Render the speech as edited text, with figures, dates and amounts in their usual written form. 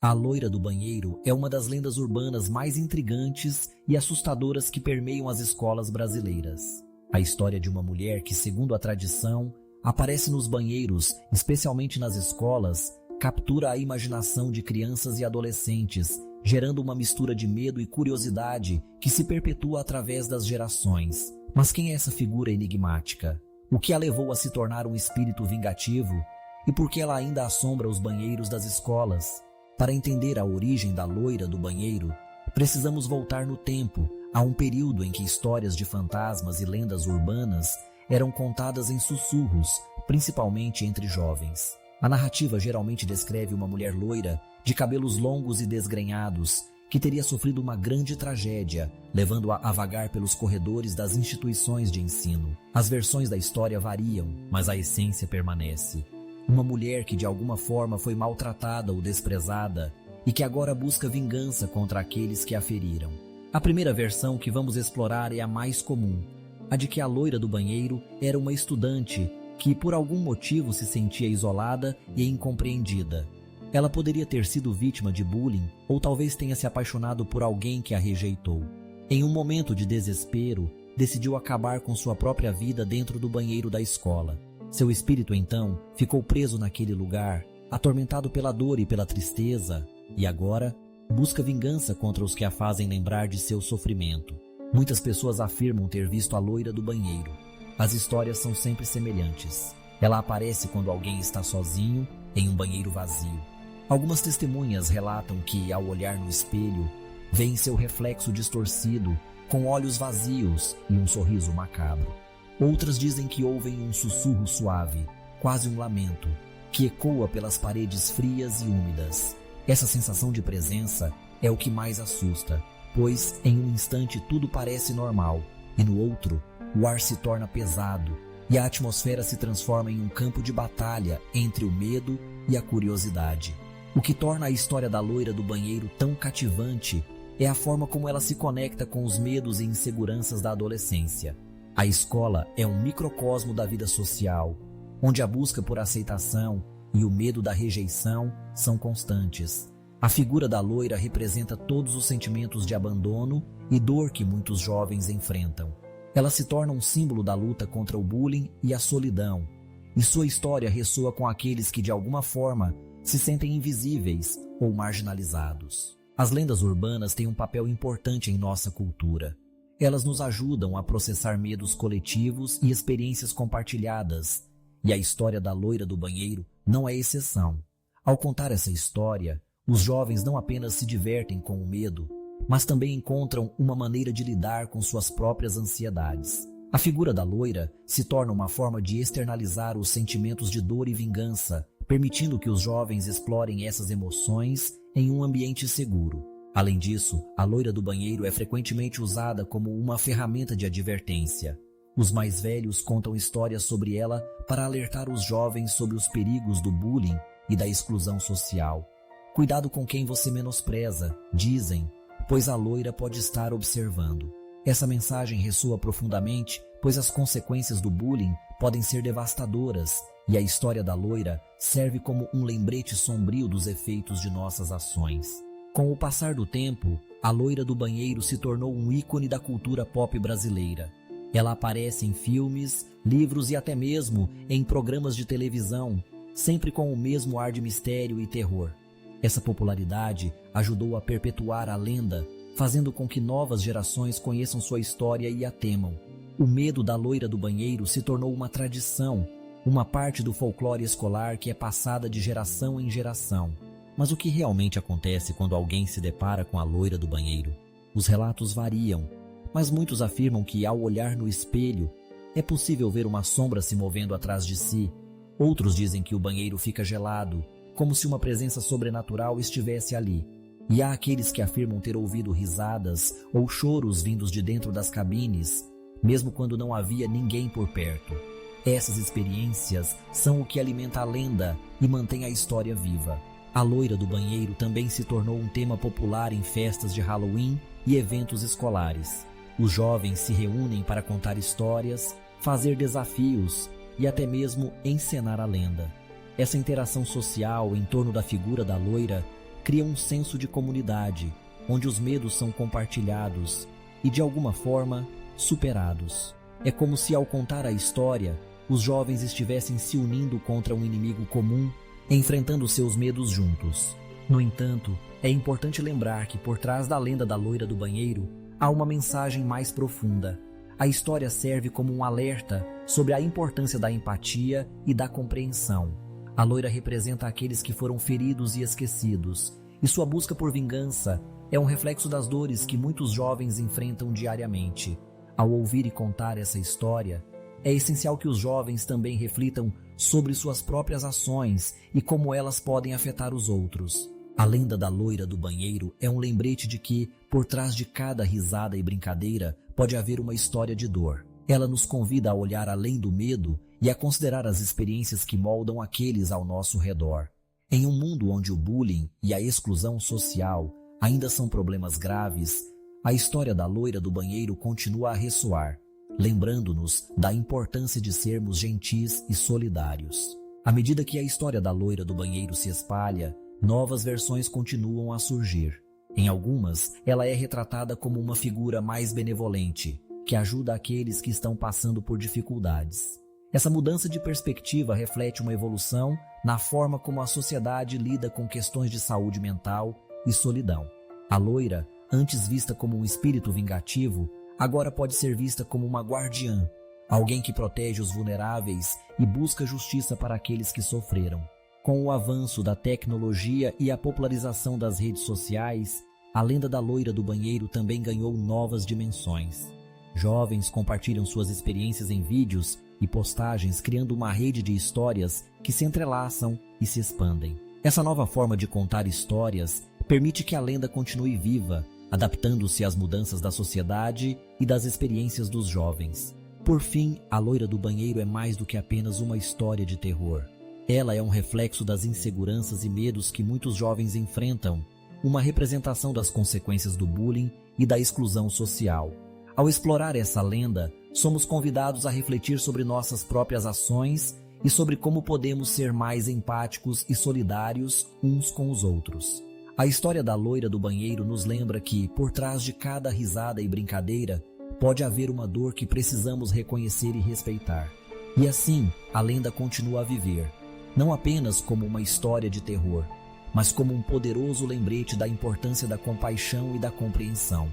A loira do banheiro é uma das lendas urbanas mais intrigantes e assustadoras que permeiam as escolas brasileiras. A história de uma mulher que, segundo a tradição, aparece nos banheiros, especialmente nas escolas, captura a imaginação de crianças e adolescentes, gerando uma mistura de medo e curiosidade que se perpetua através das gerações. Mas quem é essa figura enigmática? O que a levou a se tornar um espírito vingativo? E por que ela ainda assombra os banheiros das escolas? Para entender a origem da loira do banheiro, precisamos voltar no tempo, a um período em que histórias de fantasmas e lendas urbanas eram contadas em sussurros, principalmente entre jovens. A narrativa geralmente descreve uma mulher loira, de cabelos longos e desgrenhados, que teria sofrido uma grande tragédia, levando-a a vagar pelos corredores das instituições de ensino. As versões da história variam, mas a essência permanece. Uma mulher que de alguma forma foi maltratada ou desprezada e que agora busca vingança contra aqueles que a feriram. A primeira versão que vamos explorar é a mais comum, a de que a loira do banheiro era uma estudante que por algum motivo se sentia isolada e incompreendida. Ela poderia ter sido vítima de bullying ou talvez tenha se apaixonado por alguém que a rejeitou. Em um momento de desespero, decidiu acabar com sua própria vida dentro do banheiro da escola. Seu espírito, então, ficou preso naquele lugar, atormentado pela dor e pela tristeza, e agora busca vingança contra os que a fazem lembrar de seu sofrimento. Muitas pessoas afirmam ter visto a loira do banheiro. As histórias são sempre semelhantes. Ela aparece quando alguém está sozinho, em um banheiro vazio. Algumas testemunhas relatam que, ao olhar no espelho, veem seu reflexo distorcido, com olhos vazios e um sorriso macabro. Outras dizem que ouvem um sussurro suave, quase um lamento, que ecoa pelas paredes frias e úmidas. Essa sensação de presença é o que mais assusta, pois em um instante tudo parece normal, e no outro, o ar se torna pesado, e a atmosfera se transforma em um campo de batalha entre o medo e a curiosidade. O que torna a história da loira do banheiro tão cativante é a forma como ela se conecta com os medos e inseguranças da adolescência. A escola é um microcosmo da vida social, onde a busca por aceitação e o medo da rejeição são constantes. A figura da loira representa todos os sentimentos de abandono e dor que muitos jovens enfrentam. Ela se torna um símbolo da luta contra o bullying e a solidão, e sua história ressoa com aqueles que de alguma forma se sentem invisíveis ou marginalizados. As lendas urbanas têm um papel importante em nossa cultura. Elas nos ajudam a processar medos coletivos e experiências compartilhadas, e a história da loira do banheiro não é exceção. Ao contar essa história, os jovens não apenas se divertem com o medo, mas também encontram uma maneira de lidar com suas próprias ansiedades. A figura da loira se torna uma forma de externalizar os sentimentos de dor e vingança, permitindo que os jovens explorem essas emoções em um ambiente seguro. Além disso, a loira do banheiro é frequentemente usada como uma ferramenta de advertência. Os mais velhos contam histórias sobre ela para alertar os jovens sobre os perigos do bullying e da exclusão social. Cuidado com quem você menospreza, dizem, pois a loira pode estar observando. Essa mensagem ressoa profundamente, pois as consequências do bullying podem ser devastadoras, e a história da loira serve como um lembrete sombrio dos efeitos de nossas ações. Com o passar do tempo, a loira do banheiro se tornou um ícone da cultura pop brasileira. Ela aparece em filmes, livros e até mesmo em programas de televisão, sempre com o mesmo ar de mistério e terror. Essa popularidade ajudou a perpetuar a lenda, fazendo com que novas gerações conheçam sua história e a temam. O medo da loira do banheiro se tornou uma tradição, uma parte do folclore escolar que é passada de geração em geração. Mas o que realmente acontece quando alguém se depara com a loira do banheiro? Os relatos variam, mas muitos afirmam que ao olhar no espelho é possível ver uma sombra se movendo atrás de si. Outros dizem que o banheiro fica gelado, como se uma presença sobrenatural estivesse ali. E há aqueles que afirmam ter ouvido risadas ou choros vindos de dentro das cabines, mesmo quando não havia ninguém por perto. Essas experiências são o que alimenta a lenda e mantém a história viva. A loira do banheiro também se tornou um tema popular em festas de Halloween e eventos escolares. Os jovens se reúnem para contar histórias, fazer desafios e até mesmo encenar a lenda. Essa interação social em torno da figura da loira cria um senso de comunidade, onde os medos são compartilhados e, de alguma forma, superados. É como se, ao contar a história, os jovens estivessem se unindo contra um inimigo comum, enfrentando seus medos juntos. No entanto, é importante lembrar que por trás da lenda da loira do banheiro há uma mensagem mais profunda. A história serve como um alerta sobre a importância da empatia e da compreensão. A loira representa aqueles que foram feridos e esquecidos, e sua busca por vingança é um reflexo das dores que muitos jovens enfrentam diariamente. Ao ouvir e contar essa história, é essencial que os jovens também reflitam sobre suas próprias ações e como elas podem afetar os outros. A lenda da loira do banheiro é um lembrete de que, por trás de cada risada e brincadeira, pode haver uma história de dor. Ela nos convida a olhar além do medo e a considerar as experiências que moldam aqueles ao nosso redor. Em um mundo onde o bullying e a exclusão social ainda são problemas graves, a história da loira do banheiro continua a ressoar, lembrando-nos da importância de sermos gentis e solidários. À medida que a história da loira do banheiro se espalha, novas versões continuam a surgir. Em algumas, ela é retratada como uma figura mais benevolente, que ajuda aqueles que estão passando por dificuldades. Essa mudança de perspectiva reflete uma evolução na forma como a sociedade lida com questões de saúde mental e solidão. A loira, antes vista como um espírito vingativo, agora pode ser vista como uma guardiã, alguém que protege os vulneráveis e busca justiça para aqueles que sofreram. Com o avanço da tecnologia e a popularização das redes sociais, a lenda da loira do banheiro também ganhou novas dimensões. Jovens compartilham suas experiências em vídeos e postagens, criando uma rede de histórias que se entrelaçam e se expandem. Essa nova forma de contar histórias permite que a lenda continue viva, adaptando-se às mudanças da sociedade e das experiências dos jovens. Por fim, a loira do banheiro é mais do que apenas uma história de terror. Ela é um reflexo das inseguranças e medos que muitos jovens enfrentam, uma representação das consequências do bullying e da exclusão social. Ao explorar essa lenda, somos convidados a refletir sobre nossas próprias ações e sobre como podemos ser mais empáticos e solidários uns com os outros. A história da loira do banheiro nos lembra que, por trás de cada risada e brincadeira, pode haver uma dor que precisamos reconhecer e respeitar. E assim, a lenda continua a viver, não apenas como uma história de terror, mas como um poderoso lembrete da importância da compaixão e da compreensão.